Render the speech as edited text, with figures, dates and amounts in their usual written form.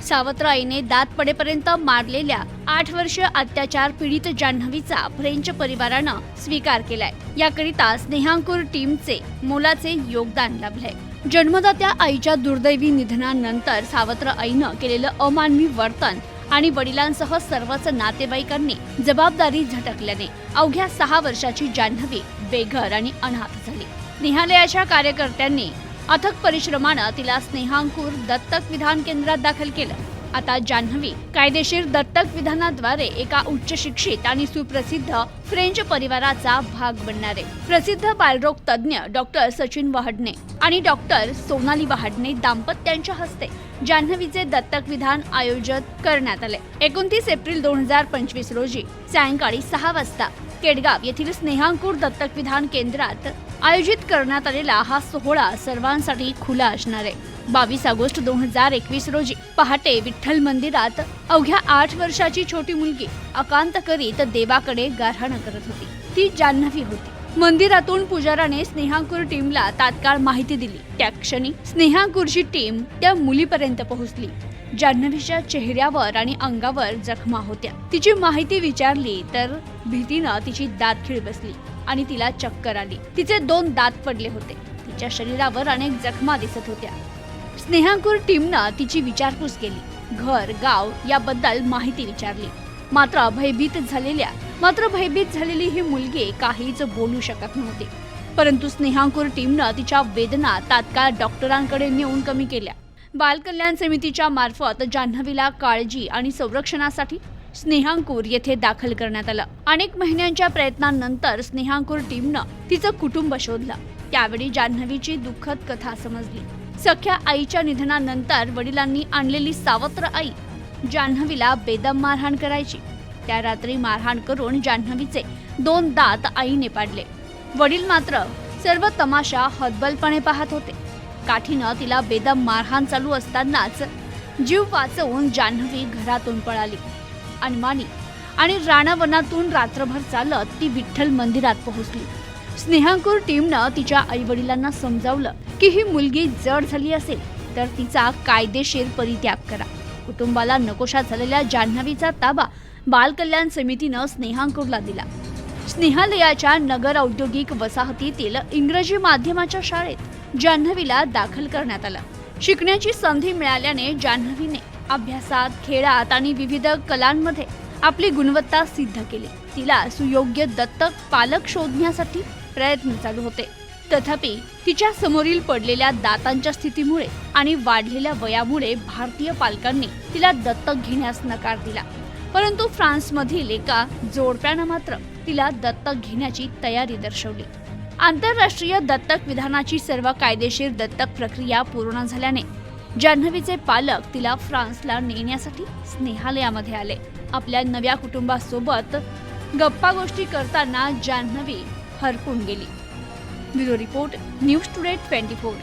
सावत्र आईने दात पडेपर्यंत मारलेल्या 8 वर्ष अत्याचार पीडित जान्हवीचा फ्रेंच परिवारानं स्वीकार केलाय। याकरिता स्नेहांकुर टीमचे मोलाचे योगदान लाभलंय। जन्मदात्या आईच्या दुर्दैवी निधनानंतर सावत्र आईनं केलेलं अमानवी वर्तन आणि वडिलांसह सर्वच नातेवाईकांनी जबाबदारी झटकल्याने अवघ्या 6 वर्षाची जान्हवी बेघर आणि अनाथ झाली। स्नेहालयाच्या कार्यकर्त्यांनी अथक परिश्रमानं तिला स्नेहांकुर दत्तक विधान केंद्रात दाखल केलं। आता जान्हवी कायदेशीर दत्तक विधानाद्वारे एका उच्च शिक्षित आणि सुप्रसिद्ध फ्रेंच परिवाराचा भाग बनणार आहे। प्रसिद्ध बालरोग तज्ञ डॉक्टर सचिन वहाडणे आणि डॉक्टर सोनाली वहाडणे दाम्पत्यांच्या हस्ते जान्हवीचे दत्तक विधान आयोजित करण्यात आले। 29 एप्रिल 2025 रोजी सायंकाळी 6 वाजता केडगाव येथील स्नेहांकुर दत्तक विधान केंद्रात आयोजित करण्यात आलेला हा सोहळा सर्वांसाठी खुला असणार आहे। 22 ऑगस्ट 2021 रोजी पहाटे विठ्ठल मंदिरात अवघ्या 8 वर्षाची छोटी मुलगी आकांत करीत देवाकडे गाऱ्हाण करत होती। ती जान्हवी होती। मंदिरातून पुजाराने स्नेहांकुर टीमला तात्काळ माहिती दिली। त्या क्षणी स्नेहांकुरची टीम त्या मुलीपर्यंत पोहोचली। जान्हवीच्या चेहऱ्यावर आणि अंगावर जखमा होत्या। तिची माहिती विचारली तर भीतीनं तिची दातखिळ बसली आणि तिला चक्कर आली। तिचे 2 दात पडले होते। तिच्या शरीरावर अनेक जखमा दिसत होत्या। स्नेहांकुर टीमनं तिची विचारपूस केली, घर गाव याबद्दल माहिती विचारली। मात्र भयभीत झालेली ही मुलगी काहीच बोलू शकत नव्हती। परंतु स्नेहांकुर टीमनं तिच्या वेदना तात्काळ डॉक्टरांकडे नेऊन कमी केल्या। बाल कल्याण समितीच्या मार्फत जान्हवीला काळजी आणि संरक्षणासाठी स्नेहांकुर येथे दाखल करण्यात आलं। अनेक महिन्यांच्या प्रयत्नांनंतर स्नेहांकुर टीमनं तिचं कुटुंब शोधलं। त्यावेळी जान्हवीची दुःखद कथा समजली। सख्या आईच्या निधनानंतर वडिलांनी आणलेली सावत्र आई जान्हवीला बेदम मारहाण करायची। त्या रात्री मारहाण करून जान्हवीचे 2 दात आईने पाडले। वडील मात्र सर्व तमाशा हतबलपणे पाहत होते। काठीनं तिला बेदम मारहाण चालू असतानाच जीव वाचवून जान्हवी घरातून पळाली। अनमानी आणि रानावनातून रात्रभर चालत ती विठ्ठल मंदिरात पोहोचली। स्नेहांकुर टीमनं तिच्या आई वडिलांना समजावलं की ही मुलगी जड झाली असेल तर तिचा कायदेशीर परित्याग करा। कुटुंबाला नकोशा झालेल्या जान्हवीचा ताबा बाल कल्याण समितीनं स्नेहांकुरला दिला। स्नेहालयाच्या नगर औद्योगिक वसाहतीतील इंग्रजी माध्यमाच्या शाळेत जान्हवीला दाखल करण्यात आलं। शिकण्याची संधी मिळाल्याने जान्हवीने अभ्यासात, खेळात आणि विविध कलांमध्ये आपली गुणवत्ता सिद्ध केली। तिला सुयोग्य दत्तक पालक शोधण्यासाठी प्रयत्न चालू होते। तथापि तिच्या समोरील पडलेल्या दातांच्या स्थितीमुळे आणि वाढलेल्या वयामुळे भारतीय पालकांनी तिला दत्तक घेण्यास नकार दिला। परंतु फ्रान्समधील एका जोडप्यानं मात्र तिला दत्तक घेण्याची तयारी दर्शवली। आंतरराष्ट्रीय दत्तक विधानाची सर्व कायदेशीर दत्तक प्रक्रिया पूर्ण झाल्याने जान्हवीचे पालक तिला फ्रान्सला नेण्यासाठी स्नेहालयामध्ये आले। आपल्या नव्या कुटुंबासोबत गप्पा गोष्टी करताना जान्हवी हरपून गेली। Bureau report, news today 24।